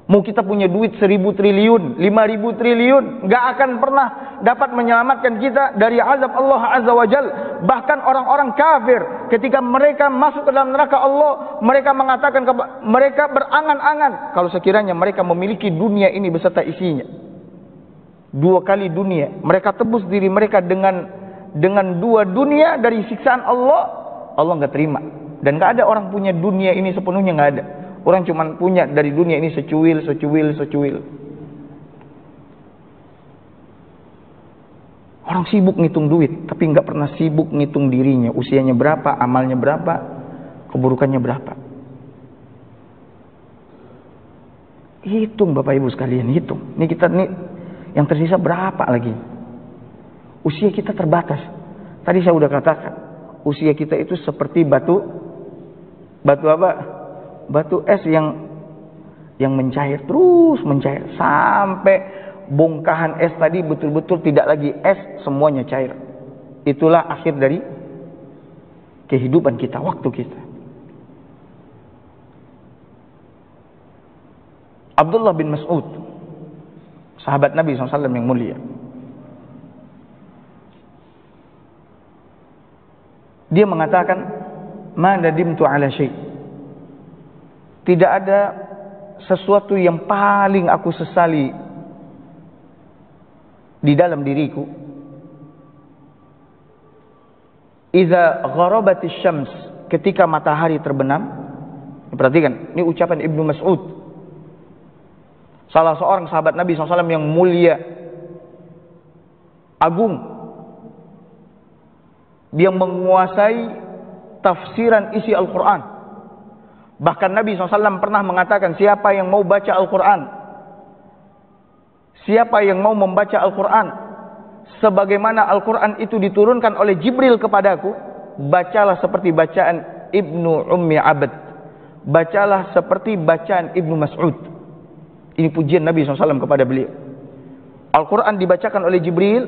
Mau kita punya duit 1.000 triliun, 5.000 triliun, nggak akan pernah dapat menyelamatkan kita dari azab Allah Azza wa Jalla. Bahkan orang-orang kafir ketika mereka masuk ke dalam neraka Allah, mereka mengatakan, mereka berangan-angan kalau sekiranya mereka memiliki dunia ini beserta isinya. 2 kali dunia, mereka tebus diri mereka dengan 2 dunia dari siksaan Allah. Allah nggak terima. Dan gak ada orang punya dunia ini sepenuhnya, gak ada. Orang cuma punya dari dunia ini secuil. Orang sibuk ngitung duit, tapi gak pernah sibuk ngitung dirinya. Usianya berapa, amalnya berapa, keburukannya berapa. Hitung Bapak Ibu sekalian, hitung. Ini kita nih yang tersisa berapa lagi? Usia kita terbatas. Tadi saya udah katakan, usia kita itu seperti batu apa? Batu es yang mencair, terus mencair sampai bongkahan es tadi betul-betul tidak lagi es, semuanya cair. Itulah akhir dari kehidupan kita, waktu kita. Abdullah bin Mas'ud, sahabat Nabi SAW yang mulia, dia mengatakan, ma nadimtu ala syai'. Tidak ada sesuatu yang paling aku sesali di dalam diriku. Idza gharabatis syams, ketika matahari terbenam. Perhatikan, ini ucapan Ibnu Mas'ud, salah seorang sahabat Nabi SAW yang mulia, agung. Dia menguasai tafsiran isi Al-Quran. Bahkan Nabi SAW pernah mengatakan, siapa yang mau baca Al-Quran, siapa yang mau membaca Al-Quran sebagaimana Al-Quran itu diturunkan oleh Jibril kepadaku, bacalah seperti bacaan Ibnu Ummi Abd, bacalah seperti bacaan Ibnu Mas'ud. Ini pujian Nabi SAW kepada beliau. Al-Quran dibacakan oleh Jibril,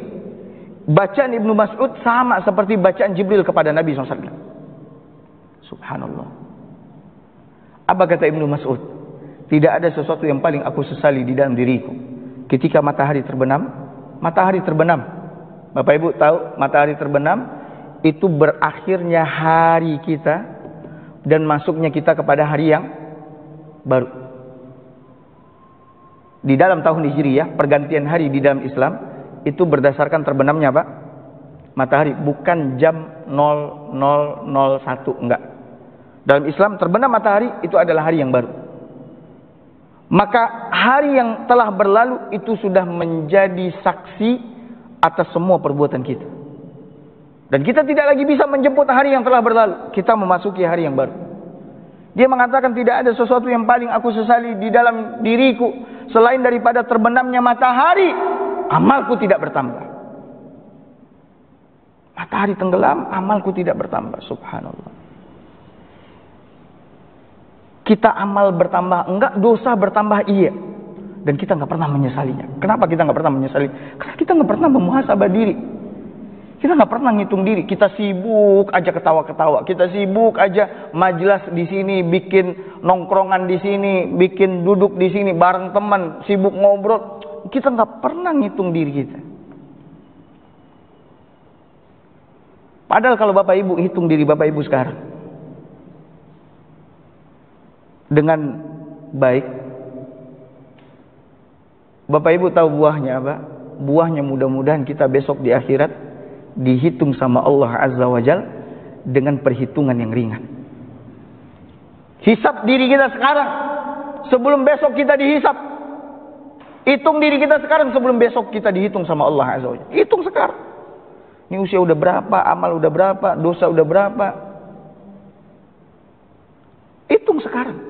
bacaan Ibnu Mas'ud sama seperti bacaan Jibril kepada Nabi SAW. Subhanallah. Apa kata Ibnu Mas'ud? Tidak ada sesuatu yang paling aku sesali di dalam diriku ketika matahari terbenam. Matahari terbenam, Bapak Ibu tahu, matahari terbenam itu berakhirnya hari kita dan masuknya kita kepada hari yang baru. Di dalam tahun Hijriyah, pergantian hari di dalam Islam itu berdasarkan terbenamnya apa? Matahari, bukan jam 0001, enggak. Dalam Islam terbenam matahari itu adalah hari yang baru. Maka hari yang telah berlalu itu sudah menjadi saksi atas semua perbuatan kita. Dan kita tidak lagi bisa menjemput hari yang telah berlalu. Kita memasuki hari yang baru. Dia mengatakan tidak ada sesuatu yang paling aku sesali di dalam diriku selain daripada terbenamnya matahari, amalku tidak bertambah. Matahari tenggelam, amalku tidak bertambah. Subhanallah. Kita amal bertambah enggak, dosa bertambah iya. Dan kita nggak pernah menyesalinya. Kenapa kita nggak pernah menyesali? Karena kita nggak pernah memuhasabah diri. Kita nggak pernah ngitung diri. Kita sibuk aja ketawa-ketawa. Kita sibuk aja majelis di sini, bikin nongkrongan di sini, bikin duduk di sini bareng teman, sibuk ngobrol. Kita nggak pernah ngitung diri kita. Padahal kalau Bapak Ibu hitung diri Bapak Ibu sekarang dengan baik, Bapak Ibu tahu buahnya apa? Buahnya mudah-mudahan kita besok di akhirat dihitung sama Allah Azza wa Jal dengan perhitungan yang ringan. Hisab diri kita sekarang sebelum besok kita dihisab. Hitung diri kita sekarang sebelum besok kita dihitung sama Allah Azza wa Jal. Hitung sekarang. Ini usia udah berapa, amal udah berapa, dosa udah berapa. Hitung sekarang.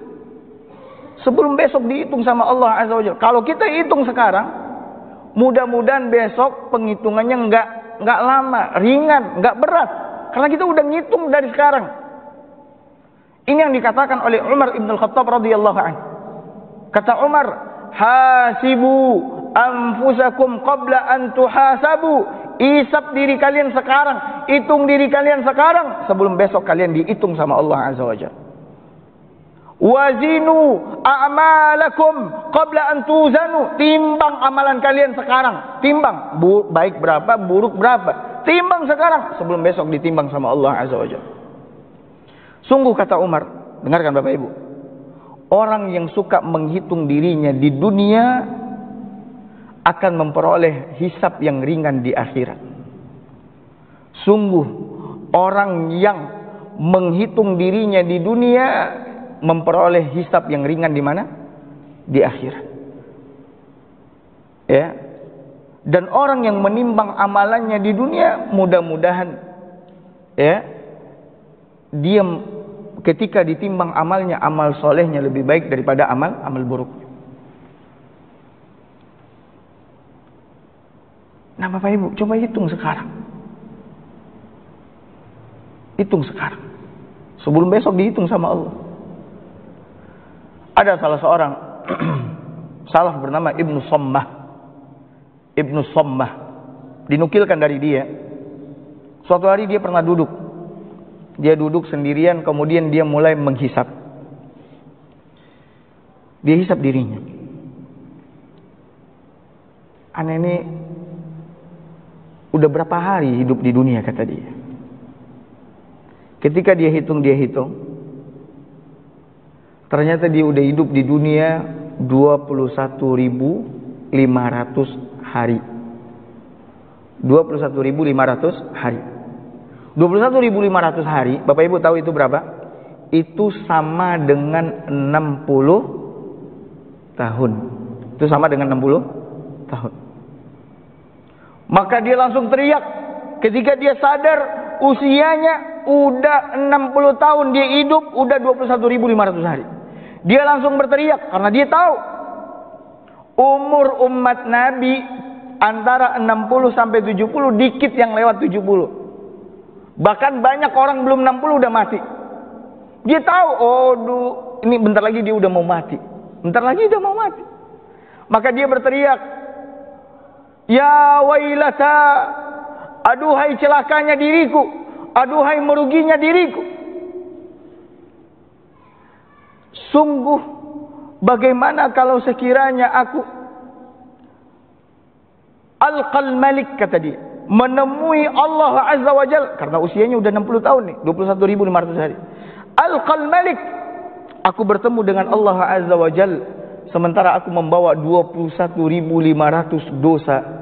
Sebelum besok dihitung sama Allah Azza wa Jalla. Kalau kita hitung sekarang, mudah-mudahan besok penghitungannya enggak lama, ringan, enggak berat. Karena kita udah ngitung dari sekarang. Ini yang dikatakan oleh Umar Ibn Khattab radhiyallahu anhu. Kata Umar, hasibu anfusakum qabla an tuhasabu. Hisab diri kalian sekarang, hitung diri kalian sekarang sebelum besok kalian dihitung sama Allah Azza wa Jalla. Wazinu a'malakum qabla an tuzanu. Timbang amalan kalian sekarang. Timbang baik berapa, buruk berapa. Timbang sekarang sebelum besok ditimbang sama Allah Azza wa Jalla. Sungguh kata Umar, dengarkan Bapak Ibu, orang yang suka menghitung dirinya di dunia akan memperoleh hisab yang ringan di akhirat. Sungguh orang yang menghitung dirinya di dunia memperoleh hisab yang ringan di mana? Di akhirat. Ya. Dan orang yang menimbang amalannya di dunia, mudah-mudahan ya, dia ketika ditimbang amalnya, amal solehnya lebih baik daripada amal buruknya. Nah Bapak Ibu, coba hitung sekarang. Hitung sekarang. Sebelum besok dihitung sama Allah. Ada salah seorang salaf bernama Ibnu Sammah. Ibnu Sammah. Dinukilkan dari dia. Suatu hari dia pernah duduk. Dia duduk sendirian, kemudian dia mulai menghisap. Dia hisap dirinya. Aneh ini udah berapa hari hidup di dunia, kata dia. Ketika dia hitung, ternyata dia udah hidup di dunia 21.500 hari. 21.500 hari. 21.500 hari, Bapak Ibu tahu itu berapa? Itu sama dengan 60 tahun. Itu sama dengan 60 tahun. Maka dia langsung teriak ketika dia sadar usianya udah 60 tahun dia hidup, udah 21.500 hari. Dia langsung berteriak karena dia tahu umur umat Nabi antara 60 sampai 70, dikit yang lewat 70. Bahkan banyak orang belum 60 udah mati. Dia tahu, ini bentar lagi dia udah mau mati. Bentar lagi udah mau mati. Maka dia berteriak, ya wailata, aduhai celakanya diriku, aduhai meruginya diriku. Sungguh bagaimana kalau sekiranya aku alqal malik, kata dia, menemui Allah Azza wa Jal, karena usianya udah 60 tahun nih, 21.500 hari. Alqal malik, aku bertemu dengan Allah Azza wa Jal sementara aku membawa 21.500 dosa.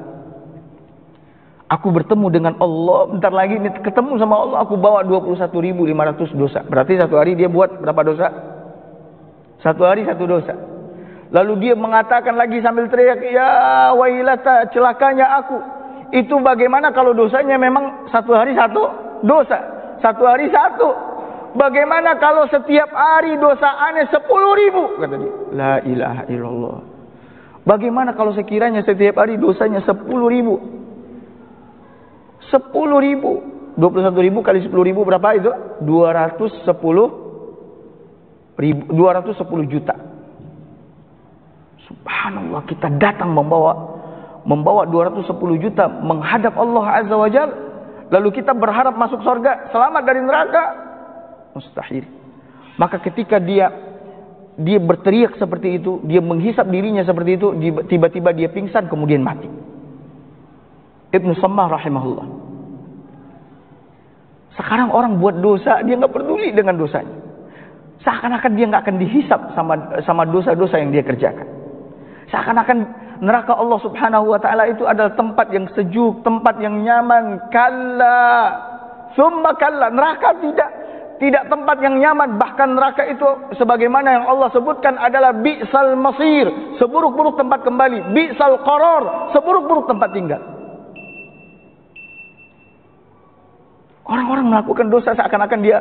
Aku bertemu dengan Allah, bentar lagi ini ketemu sama Allah, aku bawa 21.500 dosa. Berarti satu hari dia buat berapa dosa? Satu hari satu dosa. Lalu dia mengatakan lagi sambil teriak, ya wailata, celakanya aku. Itu bagaimana kalau dosanya memang satu hari satu dosa? Satu hari satu. Bagaimana kalau setiap hari dosaannya 10.000? Kata dia, la ilaha illallah. Bagaimana kalau sekiranya setiap hari dosanya 10.000? 10.000, 21.000 kali 10.000 berapa itu? 210 juta. Subhanallah, kita datang membawa 210 juta menghadap Allah Azza wa Jalla, lalu kita berharap masuk surga, selamat dari neraka? Mustahil. Maka ketika dia berteriak seperti itu, dia menghisap dirinya seperti itu, tiba-tiba dia pingsan kemudian mati. Ibnu Sammah rahimahullah. Sekarang orang buat dosa, dia nggak peduli dengan dosanya. Seakan-akan dia nggak akan dihisap sama dosa-dosa yang dia kerjakan. Seakan-akan neraka Allah Subhanahu wa taala itu adalah tempat yang sejuk, tempat yang nyaman. Kalla, summa kalla. Neraka tidak tempat yang nyaman. Bahkan neraka itu sebagaimana yang Allah sebutkan adalah bi'sal masir, seburuk-buruk tempat kembali. Bi'sal qarar, seburuk-buruk tempat tinggal. Orang-orang melakukan dosa seakan-akan dia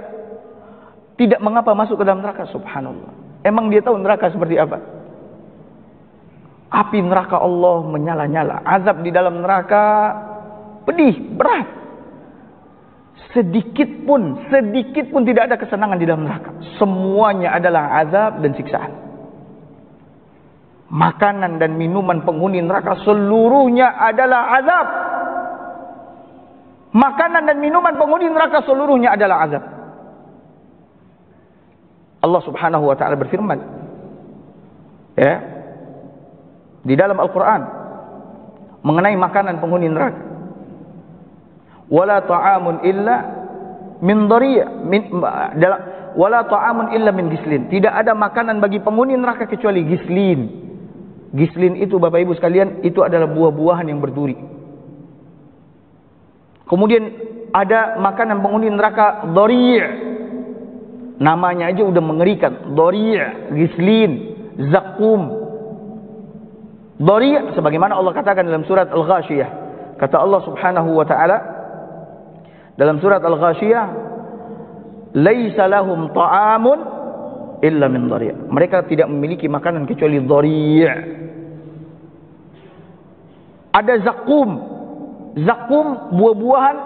tidak mengapa masuk ke dalam neraka. Subhanallah. Emang dia tahu neraka seperti apa? Api neraka Allah menyala-nyala. Azab di dalam neraka pedih, berat. Sedikit pun tidak ada kesenangan di dalam neraka. Semuanya adalah azab dan siksaan. Makanan dan minuman penghuni neraka seluruhnya adalah azab. Makanan dan minuman penghuni neraka seluruhnya adalah azab. Allah Subhanahu wa taala berfirman, ya, di dalam Al-Qur'an mengenai makanan penghuni neraka. Wala ta'amun illa min dhari', wala ta'amun illa min gislin. Tidak ada makanan bagi penghuni neraka kecuali gislin. Gislin itu Bapak Ibu sekalian, itu adalah buah-buahan yang berduri. Kemudian ada makanan penghuni neraka dhari'. Namanya aja udah mengerikan. Dhari', gislin, zakum. Dhari' sebagaimana Allah katakan dalam surat Al-Ghashiyah. Kata Allah Subhanahu wa taala dalam surat Al-Ghashiyah, "Laisa lahum ta'amun illa min dhari'." Mereka tidak memiliki makanan kecuali dhari'. Ada zakum. Zakum, buah-buahan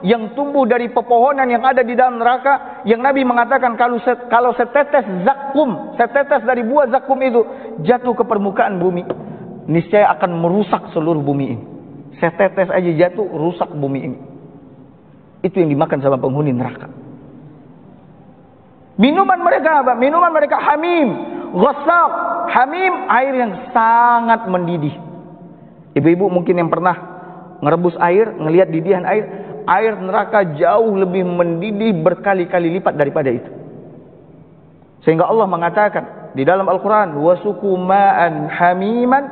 yang tumbuh dari pepohonan yang ada di dalam neraka, yang Nabi mengatakan kalau setetes zakum, setetes dari buah zakum itu jatuh ke permukaan bumi, niscaya akan merusak seluruh bumi ini. Setetes aja jatuh, rusak bumi ini. Itu yang dimakan sama penghuni neraka. Minuman mereka apa? Minuman mereka hamim, ghassaq. Hamim, air yang sangat mendidih. Ibu-ibu mungkin yang pernah ngerebus air, ngelihat didihan air neraka jauh lebih mendidih berkali-kali lipat daripada itu. Sehingga Allah mengatakan di dalam Al-Quran, wasuku ma'an hamiman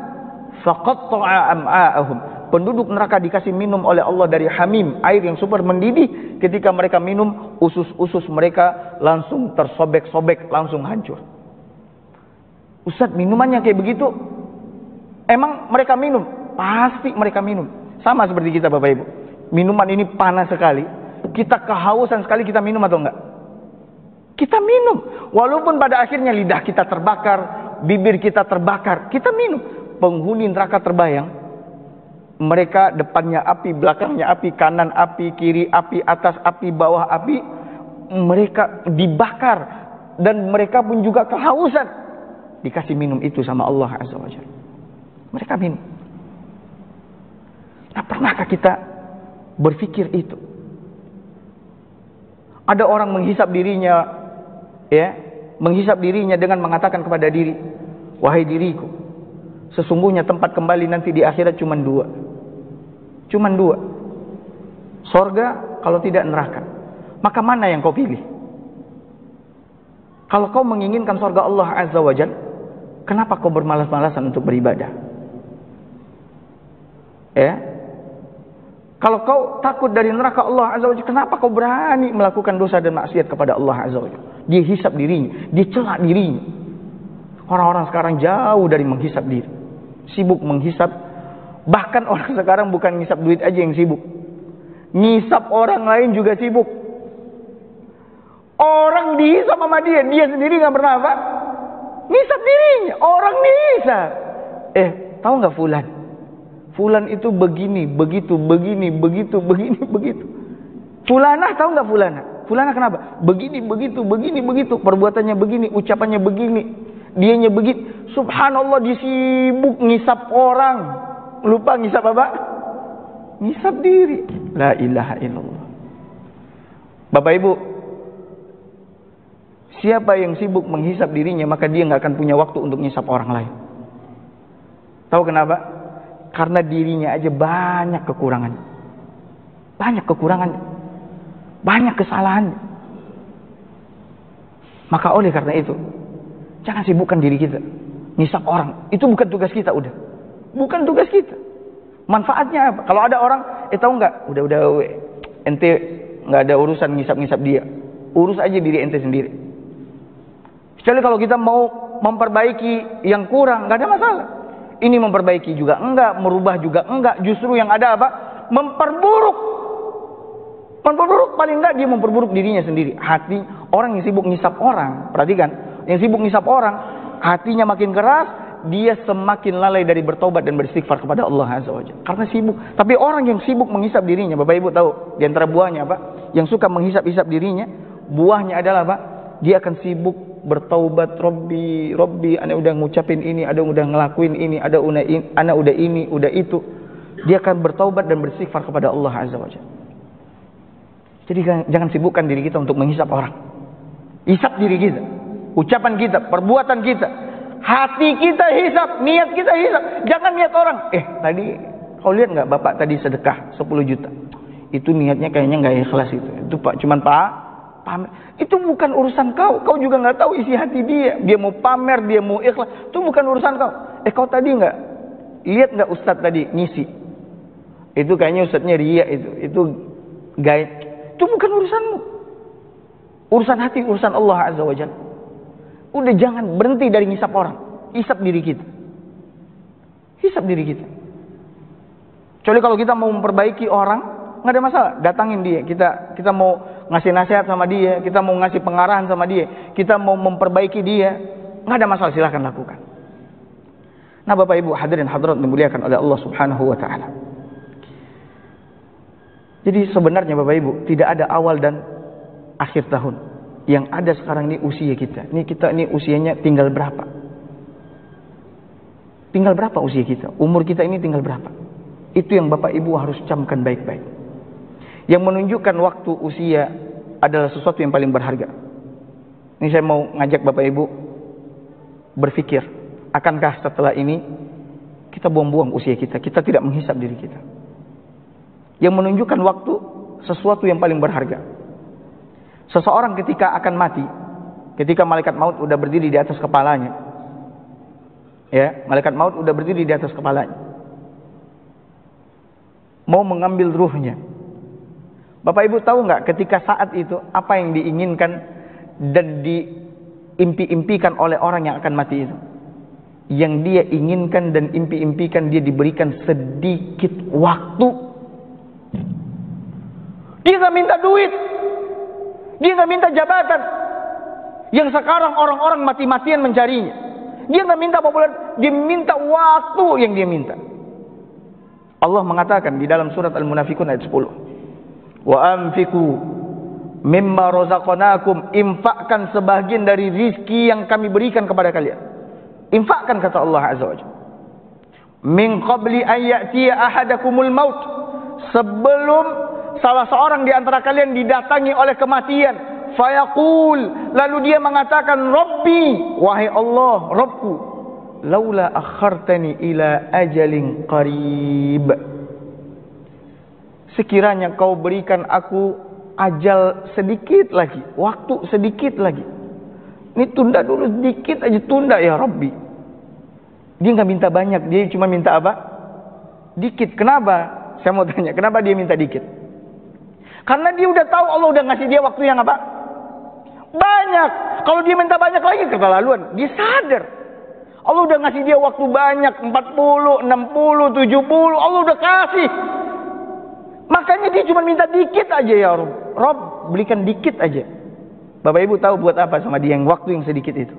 faqatta'a am'a'ahum. Penduduk neraka dikasih minum oleh Allah dari hamim, air yang super mendidih. Ketika mereka minum, usus-usus mereka langsung tersobek-sobek, langsung hancur. Ustaz, minumannya kayak begitu? Emang mereka minum? Pasti mereka minum. Sama seperti kita Bapak Ibu. Minuman ini panas sekali. Kita kehausan sekali, kita minum atau enggak? Kita minum. Walaupun pada akhirnya lidah kita terbakar, bibir kita terbakar, kita minum. Penghuni neraka terbayang. Mereka depannya api, belakangnya api, kanan api, kiri api, atas api, bawah api. Mereka dibakar. Dan mereka pun juga kehausan. Dikasih minum itu sama Allah Azza wa Jalla. Mereka minum. Nah, pernahkah kita berpikir itu? Ada orang menghisap dirinya, ya, menghisap dirinya dengan mengatakan kepada diri, wahai diriku, sesungguhnya tempat kembali nanti di akhirat cuma dua. Cuma dua. Sorga, kalau tidak neraka. Maka mana yang kau pilih? Kalau kau menginginkan sorga Allah Azza wa Jalla, kenapa kau bermalas-malasan untuk beribadah? Ya. Kalau kau takut dari neraka Allah Azza wa Jalla, kenapa kau berani melakukan dosa dan maksiat kepada Allah Azza wa Jalla? Dia hisap dirinya, dia celak dirinya. Orang-orang sekarang jauh dari menghisap diri, sibuk menghisap. Bahkan orang sekarang bukan ngisap duit aja yang sibuk, ngisap orang lain juga sibuk. Orang dihisap sama dia, dia sendiri nggak pernah apa? Ngisap dirinya. Orang dihisap. Tahu nggak fulan? Fulan itu begini, begitu, begini, begitu, begini, begitu. Fulanah tahu nggak fulanah? Fulanah kenapa? Begini, begitu, begini, begitu. Perbuatannya begini, ucapannya begini, dianya begitu. Subhanallah, disibuk ngisap orang, lupa ngisap apa? Ngisap diri. La ilaha illallah. Bapak Ibu, siapa yang sibuk menghisap dirinya, maka dia nggak akan punya waktu untuk ngisap orang lain. Tahu kenapa? Karena dirinya aja banyak kekurangan, banyak kesalahan. Maka oleh karena itu, jangan sibukkan diri kita ngisap orang. Itu bukan tugas kita, udah bukan tugas kita. Manfaatnya apa? Kalau ada orang, tahu nggak? Udah, ente nggak ada urusan ngisap dia. Urus aja diri ente sendiri. Kecuali kalau kita mau memperbaiki yang kurang, nggak ada masalah. Ini memperbaiki juga enggak, merubah juga enggak. Justru yang ada apa? Memperburuk. Paling enggak dia memperburuk dirinya sendiri. Hati orang yang sibuk ngisap orang, perhatikan, yang sibuk ngisap orang, hatinya makin keras, dia semakin lalai dari bertobat dan beristighfar kepada Allah Azza wa Jalla. Karena sibuk. Tapi orang yang sibuk menghisap dirinya, Bapak Ibu tahu, di antara buahnya apa? Yang suka menghisap-hisap dirinya, buahnya adalah apa? Dia akan sibuk bertaubat. Robbi, ana udah ngucapin ini, ada udah ngelakuin ini, ana udah ini, udah itu. Dia akan bertaubat dan beristighfar kepada Allah Azza wa Jalla. Jadi jangan sibukkan diri kita untuk menghisap orang. Hisap diri kita, ucapan kita, perbuatan kita, hati kita hisap, niat kita hisap. Jangan niat orang. Tadi kau lihat nggak bapak tadi sedekah 10 juta? Itu niatnya kayaknya nggak ikhlas itu. Itu Pak, cuman pamer. Itu bukan urusan kau. Kau juga nggak tahu isi hati dia. Dia mau pamer, dia mau ikhlas. Itu bukan urusan kau. Kau tadi nggak lihat nggak ustadz tadi ngisi? Itu kayaknya ustadznya ria itu. Itu gaib. Itu bukan urusanmu. Urusan hati, urusan Allah Azza wa Jalla. Udah jangan berhenti dari ngisap orang. Hisap diri kita. Hisap diri kita. Kecuali kalau kita mau memperbaiki orang, nggak ada masalah. Datangin dia. Kita mau ngasih nasihat sama dia, kita mau ngasih pengarahan sama dia, kita mau memperbaiki dia, nggak ada masalah, silahkan lakukan. Nah Bapak Ibu hadirin hadirat dimuliakan oleh Allah Subhanahu wa taala. Jadi sebenarnya Bapak Ibu tidak ada awal dan akhir tahun. Yang ada sekarang ini usia kita. Ini usianya tinggal berapa? Tinggal berapa usia kita? Umur kita ini tinggal berapa? Itu yang Bapak Ibu harus camkan baik-baik. Yang menunjukkan waktu usia adalah sesuatu yang paling berharga. Ini saya mau ngajak Bapak Ibu berpikir, akankah setelah ini kita buang-buang usia kita, kita tidak menghisap diri kita. Yang menunjukkan waktu sesuatu yang paling berharga. Seseorang ketika akan mati, ketika malaikat maut udah berdiri di atas kepalanya, ya, malaikat maut udah berdiri di atas kepalanya, mau mengambil ruhnya. Bapak Ibu tahu nggak ketika saat itu apa yang diinginkan dan diimpi-impikan oleh orang yang akan mati itu? Yang dia inginkan dan impi-impikan, dia diberikan sedikit waktu. Dia nggak minta duit, dia nggak minta jabatan. Yang sekarang orang-orang mati-matian mencarinya. Dia nggak minta populer, dia minta waktu yang dia minta. Allah mengatakan di dalam surat Al-Munafikun ayat 10. Wa anfiqu mimma razaqnakum, infakkan sebagian dari rizki yang kami berikan kepada kalian. Infakkan, kata Allah Azza wa Jalla. Min qabli an ya'tiya ahadakumul maut, sebelum salah seorang di antara kalian didatangi oleh kematian. Fayaqul, lalu dia mengatakan, Rabbi, wahai Allah, Rabbku, laula akhartani ila ajalin qarib, sekiranya kau berikan aku ajal sedikit lagi, waktu sedikit lagi. Ini tunda dulu sedikit aja, tunda ya Rabbi. Dia nggak minta banyak, dia cuma minta apa? Dikit. Kenapa? Saya mau tanya, kenapa dia minta dikit? Karena dia udah tahu Allah udah ngasih dia waktu yang apa? Banyak. Kalau dia minta banyak lagi keterlaluan. Dia sadar Allah udah ngasih dia waktu banyak, 40, 60, 70. Allah udah kasih. Makanya dia cuma minta dikit aja, ya Rob. Rob, belikan dikit aja. Bapak Ibu tahu buat apa sama dia yang waktu yang sedikit itu?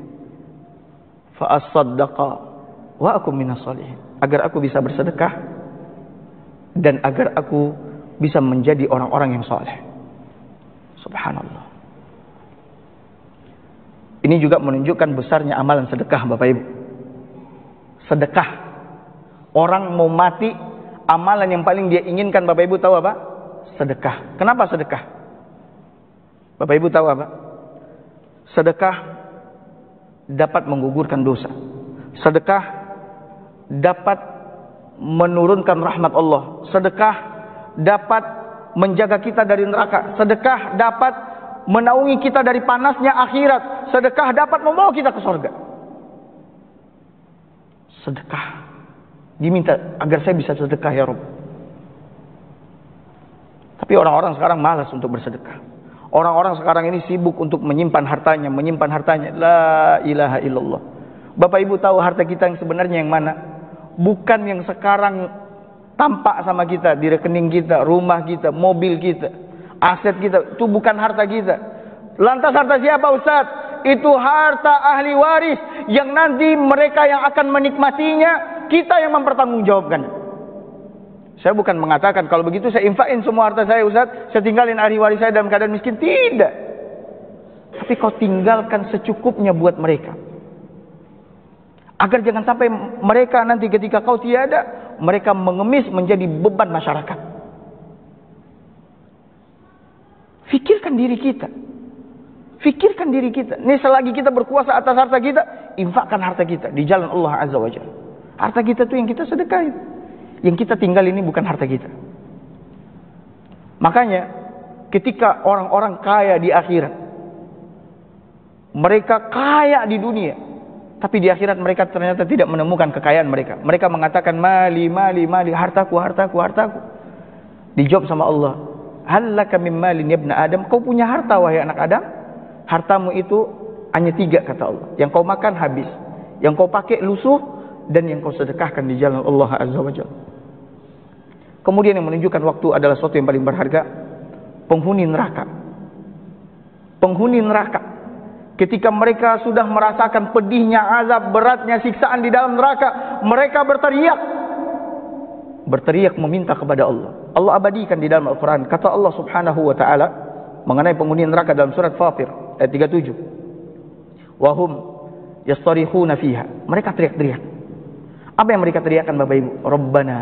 Fa as-saddaqa wa akum minas shalihin. Agar aku bisa bersedekah dan agar aku bisa menjadi orang-orang yang saleh. Subhanallah. Ini juga menunjukkan besarnya amalan sedekah, Bapak Ibu. Sedekah. Orang mau mati, amalan yang paling dia inginkan, Bapak Ibu tahu apa? Sedekah. Kenapa sedekah? Bapak Ibu tahu apa? Sedekah dapat menggugurkan dosa. Sedekah dapat menurunkan rahmat Allah. Sedekah dapat menjaga kita dari neraka. Sedekah dapat menaungi kita dari panasnya akhirat. Sedekah dapat membawa kita ke surga. Sedekah. Diminta agar saya bisa sedekah, ya Rabb. Tapi orang-orang sekarang malas untuk bersedekah. Orang-orang sekarang ini sibuk untuk menyimpan hartanya. La ilaha illallah. Bapak Ibu tahu harta kita yang sebenarnya yang mana? Bukan yang sekarang tampak sama kita di rekening kita, rumah kita, mobil kita, aset kita. Itu bukan harta kita. Lantas harta siapa, Ustaz? Itu harta ahli waris yang nanti mereka yang akan menikmatinya, kita yang mempertanggungjawabkan. Saya bukan mengatakan kalau begitu saya infakin semua harta saya, Ustaz, saya tinggalin ahli waris saya dalam keadaan miskin. Tidak. Tapi kau tinggalkan secukupnya buat mereka. Agar jangan sampai mereka nanti ketika kau tiada, mereka mengemis menjadi beban masyarakat. Fikirkan diri kita. Fikirkan diri kita. Nih selagi kita berkuasa atas harta kita, infakkan harta kita di jalan Allah Azza wa Jalla. Harta kita itu yang kita sedekahin. Yang kita tinggal ini bukan harta kita. Makanya ketika orang-orang kaya di akhirat, mereka kaya di dunia, tapi di akhirat mereka ternyata tidak menemukan kekayaan mereka. Mereka mengatakan mali, mali, mali, hartaku, hartaku, hartaku. Dijawab sama Allah, hal laka min malin ya ibna Adam? Kau punya harta wahai anak Adam? Hartamu itu hanya 3 kata Allah. Yang kau makan habis, yang kau pakai lusuh, dan yang kau sedekahkan di jalan Allah Azza wa Jalla. Kemudian yang menunjukkan waktu adalah sesuatu yang paling berharga. Penghuni neraka. Penghuni neraka. Ketika mereka sudah merasakan pedihnya azab, beratnya siksaan di dalam neraka, mereka berteriak. Berteriak meminta kepada Allah. Allah abadikan di dalam Al-Quran. Kata Allah Subhanahu wa ta'ala mengenai penghuni neraka dalam surat Fatir ayat 37. Wahum yastarikhuna fiha. Mereka teriak-teriak. Apa yang mereka teriakkan, Bapak Ibu? Rabbana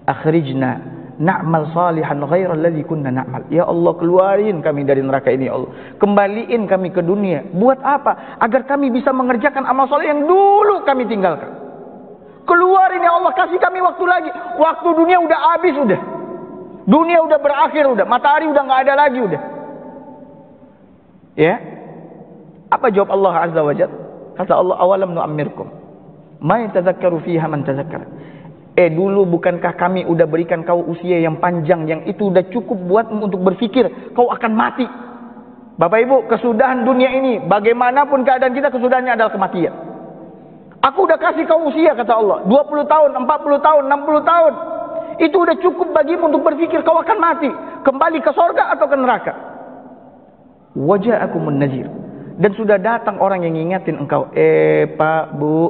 akhrijna na'mal salihan ghairal ladzi kunna na'mal. Ya Allah, keluarin kami dari neraka ini, ya Allah. Kembaliin kami ke dunia. Buat apa? Agar kami bisa mengerjakan amal saleh yang dulu kami tinggalkan. Keluarin ya Allah, kasih kami waktu lagi. Waktu dunia udah habis udah. Dunia udah berakhir udah. Matahari udah enggak ada lagi udah. Ya. Apa jawab Allah Azza wa Jalla? Kata Allah, awalam nu'ammirkum ma yatadzakkaru fiha man tazakkara. Dulu bukankah kami udah berikan kau usia yang panjang, yang itu udah cukup buatmu untuk berpikir kau akan mati. Bapak Ibu, kesudahan dunia ini, bagaimanapun keadaan kita, kesudahannya adalah kematian. Aku udah kasih kau usia, kata Allah, 20 tahun, 40 tahun, 60 tahun. Itu udah cukup bagimu untuk berpikir kau akan mati, kembali ke surga atau ke neraka. Waja'akumun nazir. Dan sudah datang orang yang ngingetin engkau, Pak, Bu,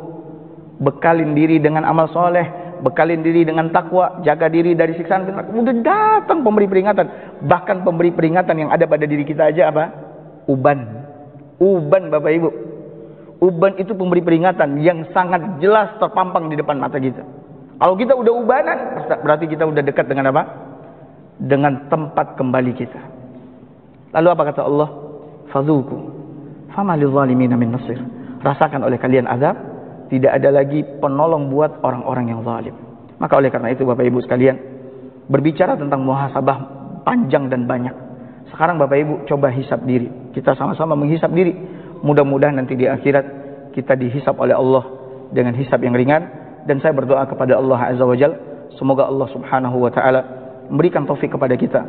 bekalin diri dengan amal soleh, bekalin diri dengan takwa, jaga diri dari siksaan neraka. Udah datang pemberi peringatan. Bahkan pemberi peringatan yang ada pada diri kita aja apa? Uban. Uban, Bapak Ibu. Uban itu pemberi peringatan yang sangat jelas terpampang di depan mata kita. Kalau kita udah ubanan, berarti kita udah dekat dengan apa? Dengan tempat kembali kita. Lalu apa kata Allah? Fadzuku fama lizzalimin min nasir. Rasakan oleh kalian azab, tidak ada lagi penolong buat orang-orang yang zalim. Maka oleh karena itu Bapak Ibu sekalian, berbicara tentang muhasabah panjang dan banyak. Sekarang Bapak Ibu coba hisap diri. Kita sama-sama menghisap diri. Mudah-mudahan nanti di akhirat kita dihisap oleh Allah dengan hisap yang ringan. Dan saya berdoa kepada Allah Azza wa Jalla, Semoga Allah Subhanahu wa taala memberikan taufik kepada kita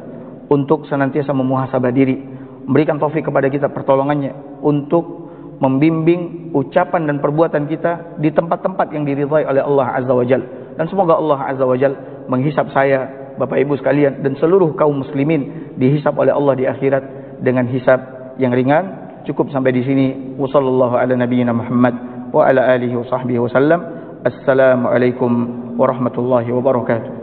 untuk senantiasa memuhasabah diri, memberikan taufik kepada kita pertolongannya untuk membimbing ucapan dan perbuatan kita di tempat-tempat yang diridhai oleh Allah Azza wa Jalla. Dan semoga Allah Azza wa Jalla menghisap saya, Bapak Ibu sekalian, dan seluruh kaum muslimin dihisap oleh Allah di akhirat dengan hisap yang ringan. Cukup sampai di sini. Wassallallahu ala nabiyyina Muhammad wa ala alihi wa sahbihi wasallam. Assalamualaikum warahmatullahi wabarakatuh.